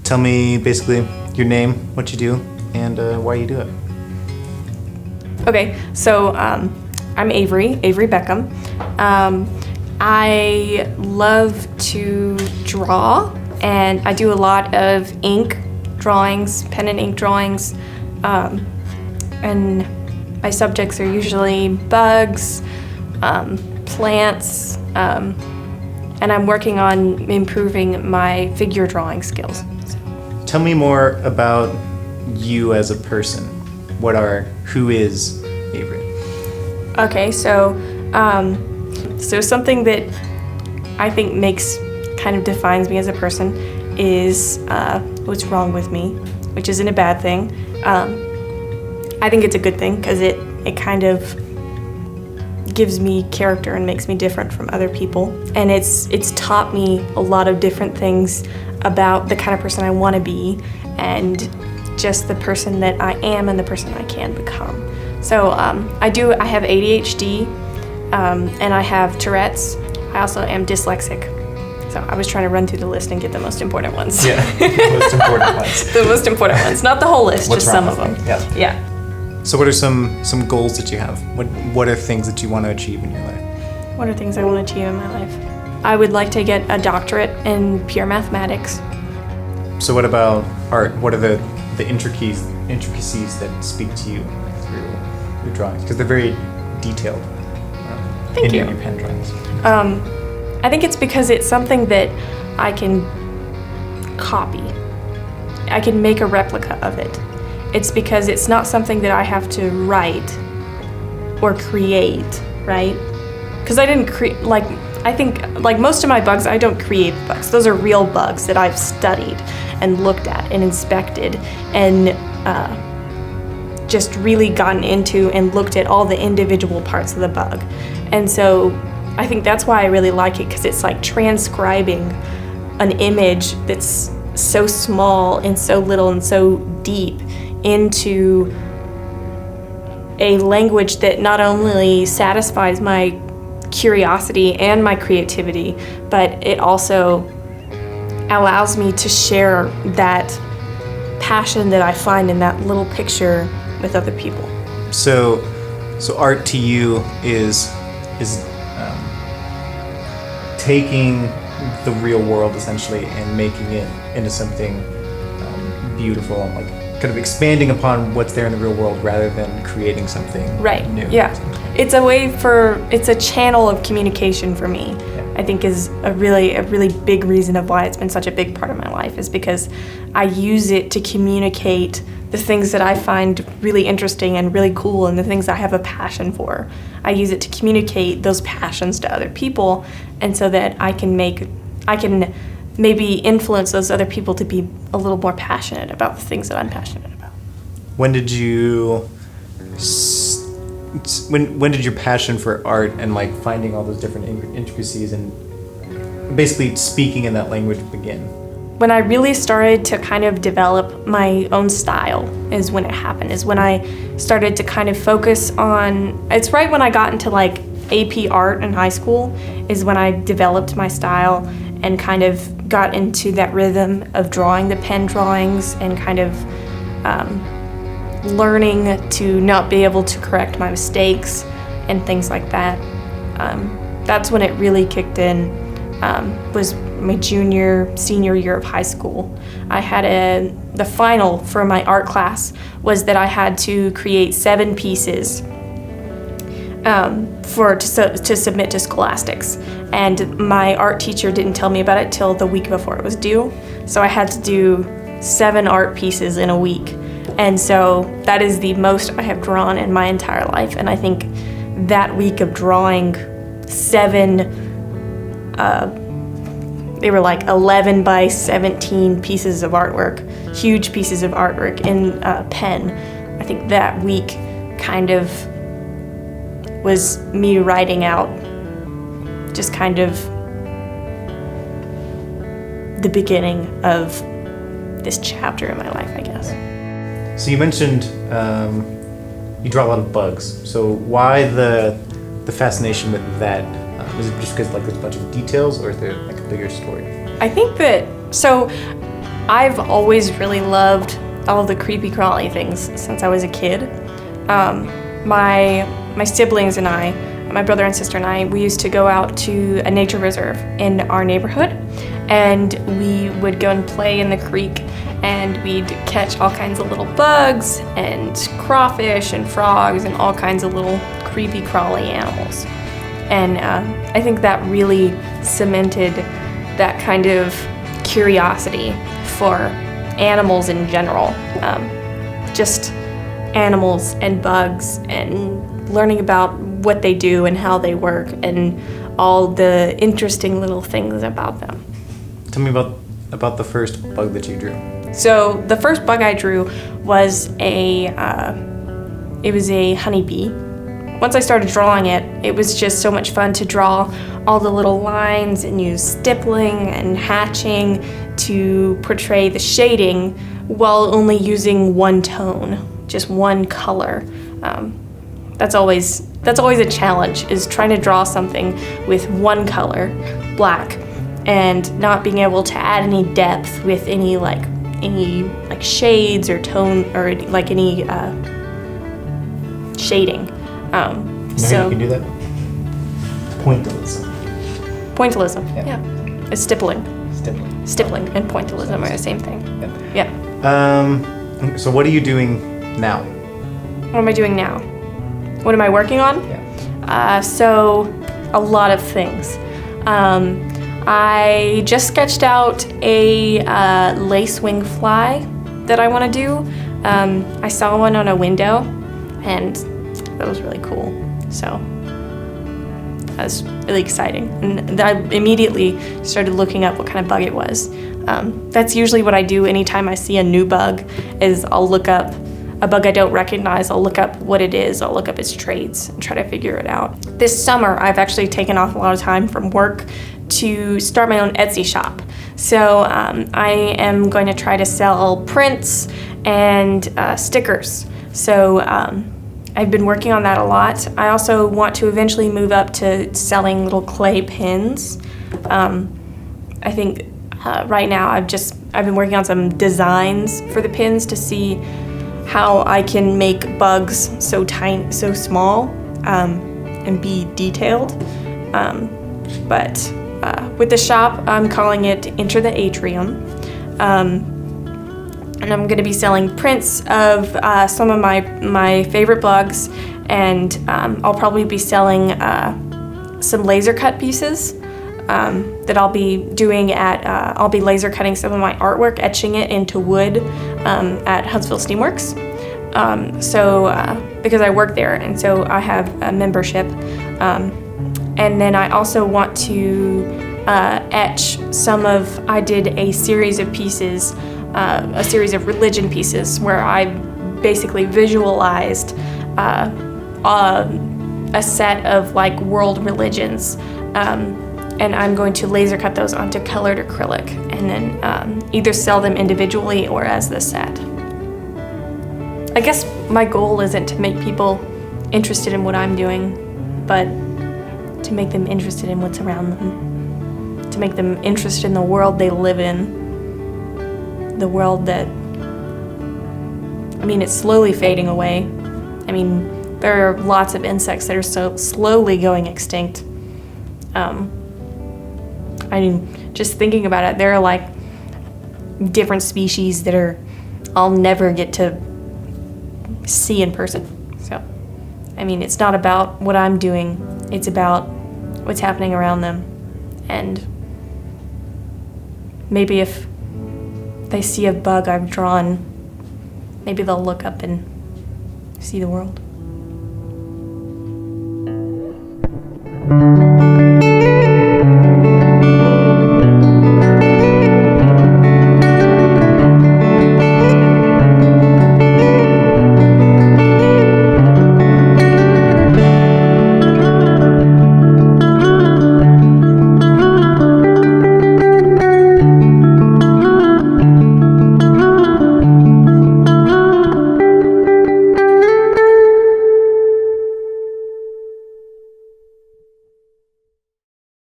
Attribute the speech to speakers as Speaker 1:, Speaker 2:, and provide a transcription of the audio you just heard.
Speaker 1: tell me basically your name, what you do, and why you do it.
Speaker 2: Okay, so I'm Avery Beckham. I love to draw, and I do a lot of ink drawings, pen and ink drawings, and my subjects are usually bugs, plants, and I'm working on improving my figure drawing skills.
Speaker 1: Tell me more about you as a person. Who is Avery?
Speaker 2: Okay, so something that I think kind of defines me as a person is what's wrong with me, which isn't a bad thing. I think it's a good thing because it kind of gives me character and makes me different from other people. And it's taught me a lot of different things about the kind of person I want to be and just the person that I am and the person I can become. So I have ADHD and I have Tourette's. I also am dyslexic. So I was trying to run through the list and get the most important ones.
Speaker 1: Yeah, the most important ones.
Speaker 2: The most important ones, not the whole list,
Speaker 1: What's
Speaker 2: just some of them.
Speaker 1: Yeah. So what are some goals that you have? What are things that you want to achieve in your life?
Speaker 2: What are things I want to achieve in my life? I would like to get a doctorate in pure mathematics.
Speaker 1: So what about art? What are the intricacies that speak to you through your drawings? Because they're very detailed.
Speaker 2: Thank you.
Speaker 1: In your pen drawings.
Speaker 2: I think it's because it's something that I can copy. I can make a replica of it. It's because it's not something that I have to write or create, right? Because I didn't create, I think, most of my bugs, I don't create bugs. Those are real bugs that I've studied and looked at and inspected and just really gotten into and looked at all the individual parts of the bug. And so I think that's why I really like it, because it's like transcribing an image that's so small and so little and so deep into a language that not only satisfies my curiosity and my creativity, but it also allows me to share that passion that I find in that little picture with other people.
Speaker 1: So art to you is taking the real world essentially and making it into something beautiful, and kind of expanding upon what's there in the real world rather than creating something new.
Speaker 2: Yeah. It's a channel of communication for me. Yeah. I think is a really big reason of why it's been such a big part of my life, is because I use it to communicate the things that I find really interesting and really cool and the things I have a passion for. I use it to communicate those passions to other people, and so that I can maybe influence those other people to be a little more passionate about the things that I'm passionate about.
Speaker 1: When did your passion for art and finding all those different intricacies and basically speaking in that language begin?
Speaker 2: When I really started to kind of develop my own style is when it happened, is when I started to kind of focus on, it's right when I got into AP art in high school is when I developed my style and kind of got into that rhythm of drawing the pen drawings and kind of learning to not be able to correct my mistakes and things like that. That's when it really kicked in, was my senior year of high school. I had the final for my art class was that I had to create 7 pieces to submit to Scholastics, and my art teacher didn't tell me about it till the week before it was due. So I had to do 7 art pieces in a week, and so that is the most I have drawn in my entire life. And I think that week of drawing 7 they were 11 by 17 pieces of artwork, huge pieces of artwork in pen. I think that week kind of was me writing out just kind of the beginning of this chapter in my life, I guess.
Speaker 1: So you mentioned you draw a lot of bugs. So why the fascination with that? Is it just because there's a bunch of details, or is there a bigger story?
Speaker 2: I think that, so I've always really loved all the creepy crawly things since I was a kid. My siblings and I, my brother and sister and I, we used to go out to a nature reserve in our neighborhood, and we would go and play in the creek, and we'd catch all kinds of little bugs and crawfish and frogs and all kinds of little creepy crawly animals. And I think that really cemented that kind of curiosity for animals in general. Just animals and bugs, and learning about what they do and how they work and all the interesting little things about them.
Speaker 1: Tell me about the first bug that you drew.
Speaker 2: So the first bug I drew was it was a honeybee. Once I started drawing it, it was just so much fun to draw all the little lines and use stippling and hatching to portray the shading while only using one tone, just one color. That's always a challenge, is trying to draw something with one color, black, and not being able to add any depth with any shades or tone or like any shading.
Speaker 1: So you can do that. Pointillism.
Speaker 2: Pointillism.
Speaker 1: Yeah.
Speaker 2: Yeah. It's stippling. Stippling and pointillism are the same thing.
Speaker 1: Yeah. So what are you doing now?
Speaker 2: What am I doing now? What am I working on?
Speaker 1: Yeah.
Speaker 2: So a lot of things. I just sketched out a lace wing fly that I want to do. I saw one on a window, and that was really cool. So that was really exciting. And I immediately started looking up what kind of bug it was. That's usually what I do anytime I see a new bug, is I'll look up a bug I don't recognize, I'll look up what it is, I'll look up its traits and try to figure it out. This summer, I've actually taken off a lot of time from work to start my own Etsy shop. So I am going to try to sell prints and stickers. So I've been working on that a lot. I also want to eventually move up to selling little clay pins. I think right now I've been working on some designs for the pins to see how I can make bugs so tiny, so small, and be detailed. But with the shop, I'm calling it Enter the Atrium. And I'm going to be selling prints of some of my favorite bugs, and I'll probably be selling some laser cut pieces that I'll be doing I'll be laser cutting some of my artwork, etching it into wood at Huntsville Steamworks. Because I work there, and so I have a membership. And then I also want to etch I did a series of pieces, a series of religion pieces, where I basically visualized a set of like world religions. And I'm going to laser cut those onto colored acrylic, and then either sell them individually or as the set. I guess my goal isn't to make people interested in what I'm doing, but to make them interested in what's around them, to make them interested in the world they live in, the world that, it's slowly fading away. There are lots of insects that are so slowly going extinct. Just thinking about it, there are like different species that I'll never get to see in person. So, it's not about what I'm doing, it's about what's happening around them. And maybe if they see a bug I've drawn, maybe they'll look up and see the world.